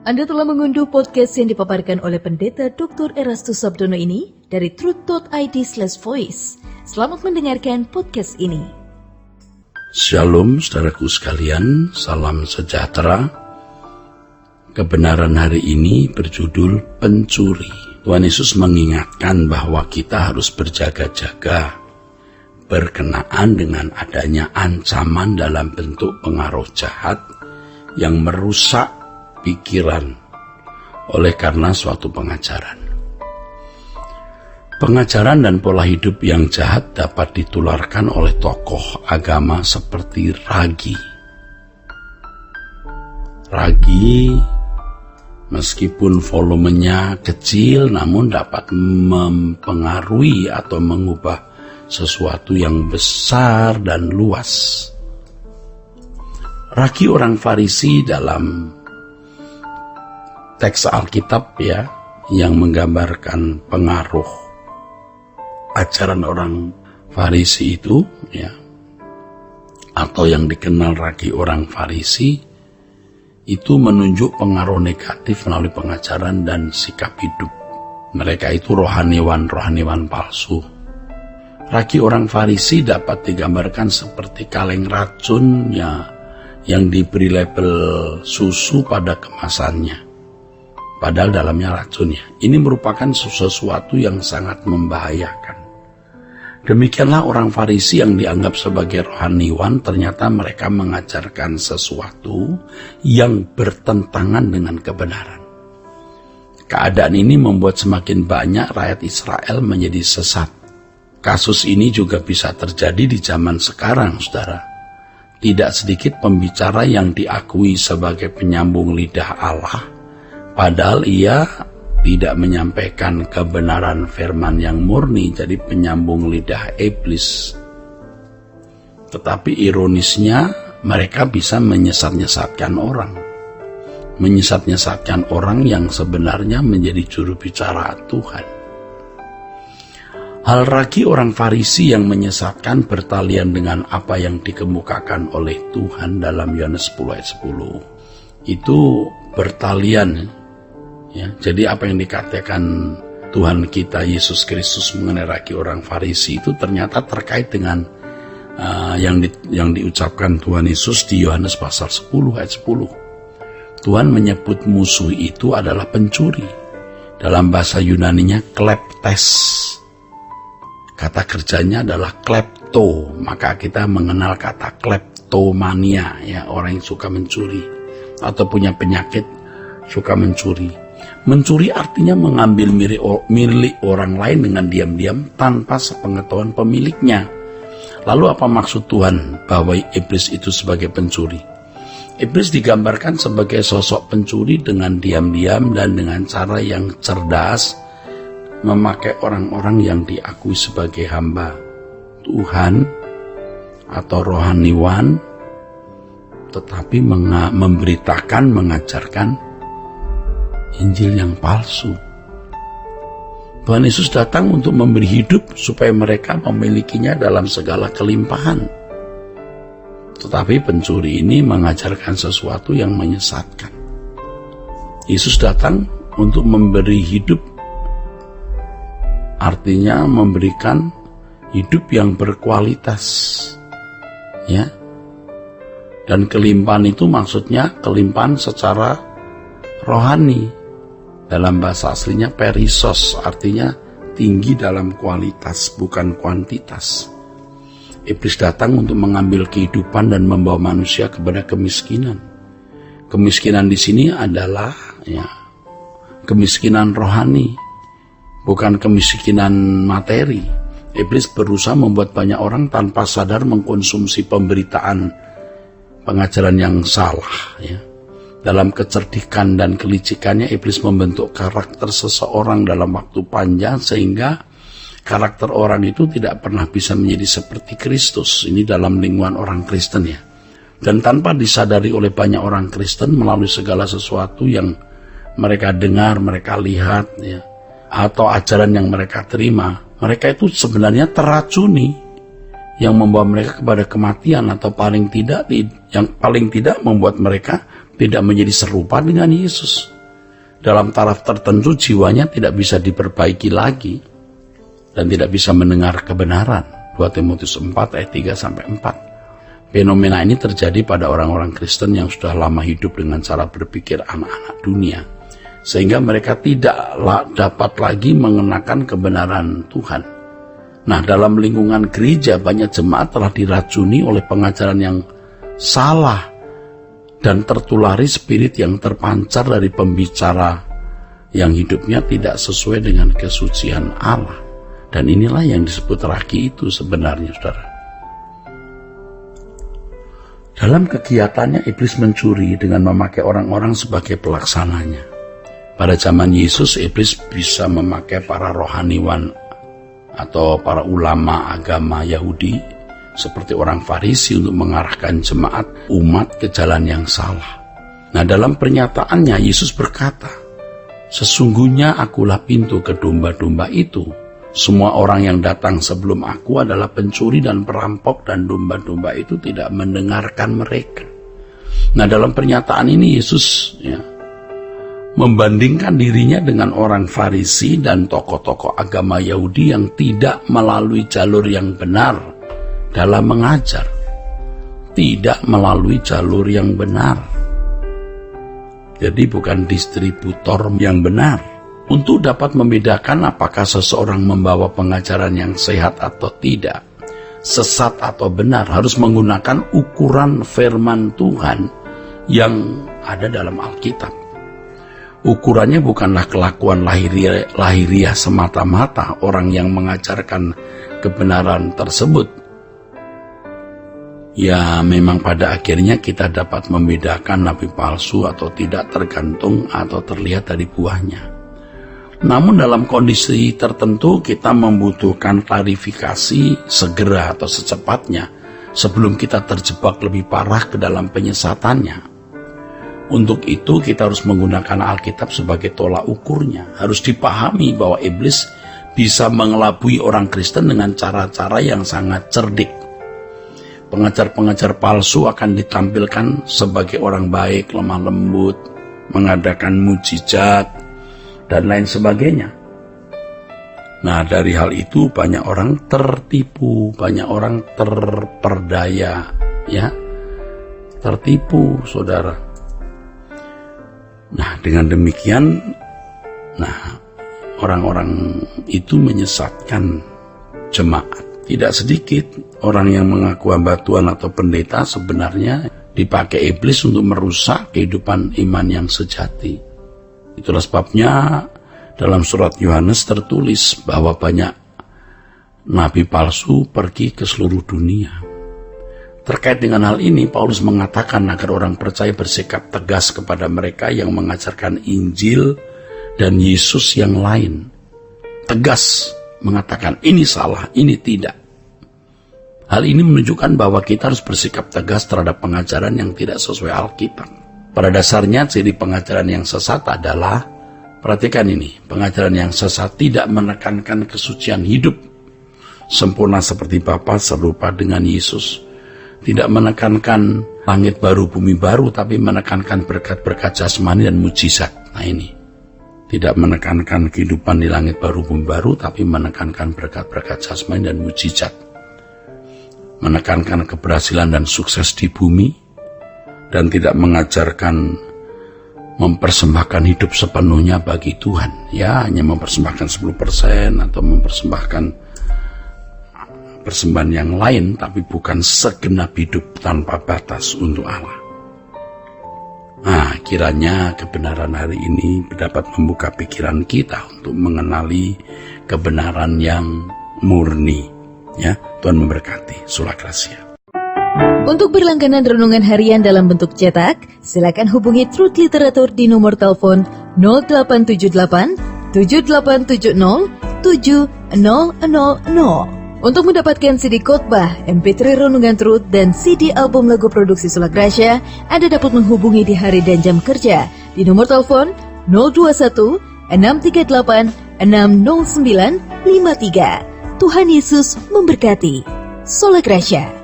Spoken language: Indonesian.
Anda telah mengunduh podcast yang dipaparkan oleh Pendeta Dr. Erastus Sabdono ini dari truth.id/voice. Selamat mendengarkan podcast ini. Shalom saudaraku sekalian, salam sejahtera. Kebenaran hari ini berjudul pencuri. Tuhan Yesus mengingatkan bahwa kita harus berjaga-jaga berkenaan dengan adanya ancaman dalam bentuk pengaruh jahat yang merusak pikiran oleh karena suatu pengajaran. Pengajaran dan pola hidup yang jahat dapat ditularkan oleh tokoh agama seperti Ragi. Ragi, meskipun volumenya kecil, namun dapat mempengaruhi atau mengubah sesuatu yang besar dan luas. Ragi orang Farisi dalam teks Alkitab yang menggambarkan pengaruh ajaran orang Farisi itu atau yang dikenal Ragi orang Farisi itu menunjuk pengaruh negatif melalui pengajaran dan sikap hidup. Mereka itu rohaniwan palsu. Ragi orang Farisi dapat digambarkan seperti kaleng racun yang diberi label susu pada kemasannya, padahal dalamnya racun. Ini merupakan sesuatu yang sangat membahayakan. Demikianlah orang Farisi yang dianggap sebagai rohaniwan, ternyata mereka mengajarkan sesuatu yang bertentangan dengan kebenaran. Keadaan ini membuat semakin banyak rakyat Israel menjadi sesat. Kasus ini juga bisa terjadi di zaman sekarang, saudara. Tidak sedikit pembicara yang diakui sebagai penyambung lidah Allah, padahal ia tidak menyampaikan kebenaran firman yang murni, jadi penyambung lidah iblis. Tetapi ironisnya, mereka bisa menyesat-nyesatkan orang yang sebenarnya menjadi juru bicara Tuhan. Hal Ragi orang Farisi yang menyesatkan bertalian dengan apa yang dikemukakan oleh Tuhan dalam Yohanes 10 ayat 10. Itu bertalian. Jadi apa yang dikatakan Tuhan kita Yesus Kristus mengenai Ragi orang Farisi itu ternyata terkait dengan yang diucapkan Tuhan Yesus di Yohanes pasal 10 ayat 10. Tuhan menyebut musuh itu adalah pencuri. Dalam bahasa Yunaninya kleptes. Kata kerjanya adalah klepto, maka kita mengenal kata kleptomania, orang yang suka mencuri atau punya penyakit suka mencuri. Mencuri artinya mengambil milik orang lain dengan diam-diam tanpa sepengetahuan pemiliknya. Lalu apa maksud Tuhan bahwa iblis itu sebagai pencuri? Iblis digambarkan sebagai sosok pencuri dengan diam-diam dan dengan cara yang cerdas, memakai orang-orang yang diakui sebagai hamba Tuhan atau rohaniwan, tetapi memberitakan, mengajarkan Injil yang palsu. Tuhan Yesus datang untuk memberi hidup supaya mereka memilikinya dalam segala kelimpahan. Tetapi pencuri ini mengajarkan sesuatu yang menyesatkan. Yesus datang untuk memberi hidup, artinya memberikan hidup yang berkualitas. Dan kelimpahan itu maksudnya kelimpahan secara rohani. Dalam bahasa aslinya perisos, artinya tinggi dalam kualitas, bukan kuantitas. Iblis datang untuk mengambil kehidupan dan membawa manusia kepada kemiskinan. Kemiskinan di sini adalah kemiskinan rohani, bukan kemiskinan materi. Iblis berusaha membuat banyak orang tanpa sadar mengkonsumsi pemberitaan pengajaran yang salah. Dalam kecerdikan dan kelicikannya, iblis membentuk karakter seseorang dalam waktu panjang sehingga karakter orang itu tidak pernah bisa menjadi seperti Kristus. Ini dalam lingkungan orang Kristen Dan tanpa disadari oleh banyak orang Kristen melalui segala sesuatu yang mereka dengar, mereka lihat, atau ajaran yang mereka terima, mereka itu sebenarnya teracuni yang membawa mereka kepada kematian, atau paling tidak membuat mereka tidak menjadi serupa dengan Yesus. dalam taraf tertentu jiwanya tidak bisa diperbaiki lagi dan tidak bisa mendengar kebenaran. 2 Timotius 4 ayat 3-4. Fenomena ini terjadi pada orang-orang Kristen yang sudah lama hidup dengan cara berpikir anak-anak dunia, sehingga mereka tidak dapat lagi mengenakan kebenaran Tuhan. Nah, dalam lingkungan gereja banyak jemaat telah diracuni oleh pengajaran yang salah dan tertulari spirit yang terpancar dari pembicara yang hidupnya tidak sesuai dengan kesucian Allah. Dan inilah yang disebut ragi itu sebenarnya, saudara. Dalam kegiatannya, iblis mencuri dengan memakai orang-orang sebagai pelaksananya. Pada zaman Yesus, iblis bisa memakai para rohaniwan atau para ulama agama Yahudi seperti orang Farisi untuk mengarahkan jemaat umat ke jalan yang salah. Nah, dalam pernyataannya Yesus berkata, "Sesungguhnya akulah pintu ke domba-domba itu. Semua orang yang datang sebelum aku adalah pencuri dan perampok, dan domba-domba itu tidak mendengarkan mereka." Nah, dalam pernyataan ini Yesus membandingkan dirinya dengan orang Farisi dan tokoh-tokoh agama Yahudi yang tidak melalui jalur yang benar dalam mengajar. Tidak melalui jalur yang benar. Jadi bukan distributor yang benar. Untuk dapat membedakan apakah seseorang membawa pengajaran yang sehat atau tidak, sesat atau benar, harus menggunakan ukuran firman Tuhan yang ada dalam Alkitab. Ukurannya bukanlah kelakuan lahiriah semata-mata orang yang mengajarkan kebenaran tersebut. Ya, memang pada akhirnya kita dapat membedakan nabi palsu atau tidak tergantung atau terlihat dari buahnya. Namun dalam kondisi tertentu kita membutuhkan klarifikasi segera atau secepatnya sebelum kita terjebak lebih parah ke dalam penyesatannya. Untuk itu kita harus menggunakan Alkitab sebagai tolak ukurnya. Harus dipahami bahwa iblis bisa mengelabui orang Kristen dengan cara-cara yang sangat cerdik. Pengajar-pengajar palsu akan ditampilkan sebagai orang baik, lemah lembut, mengadakan mujizat, dan lain sebagainya. Nah, dari hal itu banyak orang tertipu, banyak orang terperdaya, tertipu, saudara. Nah, dengan demikian, orang-orang itu menyesatkan jemaat. Tidak sedikit orang yang mengaku hamba Tuhan atau pendeta sebenarnya dipakai iblis untuk merusak kehidupan iman yang sejati. Itulah sebabnya dalam surat Yohanes tertulis bahwa banyak nabi palsu pergi ke seluruh dunia. Terkait dengan hal ini, Paulus mengatakan agar orang percaya bersikap tegas kepada mereka yang mengajarkan Injil dan Yesus yang lain. Tegas mengatakan ini salah, ini tidak. Hal ini menunjukkan bahwa kita harus bersikap tegas terhadap pengajaran yang tidak sesuai Alkitab. Pada dasarnya, ciri pengajaran yang sesat adalah, perhatikan ini, pengajaran yang sesat tidak menekankan kesucian hidup, sempurna seperti Bapa serupa dengan Yesus. Tidak menekankan langit baru, bumi baru, tapi menekankan berkat-berkat jasmani dan mujizat. Nah ini, tidak menekankan kehidupan di langit baru, bumi baru, tapi menekankan berkat-berkat jasmani dan mujizat. Menekankan keberhasilan dan sukses di bumi, dan tidak mengajarkan mempersembahkan hidup sepenuhnya bagi Tuhan. Ya, hanya mempersembahkan 10% atau mempersembahkan persembahan yang lain, tapi bukan segenap hidup tanpa batas untuk Allah. Nah, kiranya kebenaran hari ini dapat membuka pikiran kita untuk mengenali kebenaran yang murni. Ya, Tuhan memberkati. Sola Gracia. Untuk berlangganan renungan harian dalam bentuk cetak, silakan hubungi Truth Literatur di nomor telepon 0878 7870 7000. Untuk mendapatkan CD khotbah, MP3 renungan Truth, dan CD album lagu produksi Sola Gracia, Anda dapat menghubungi di hari dan jam kerja di nomor telepon 021 638 60953. Tuhan Yesus memberkati. Sola Gracia.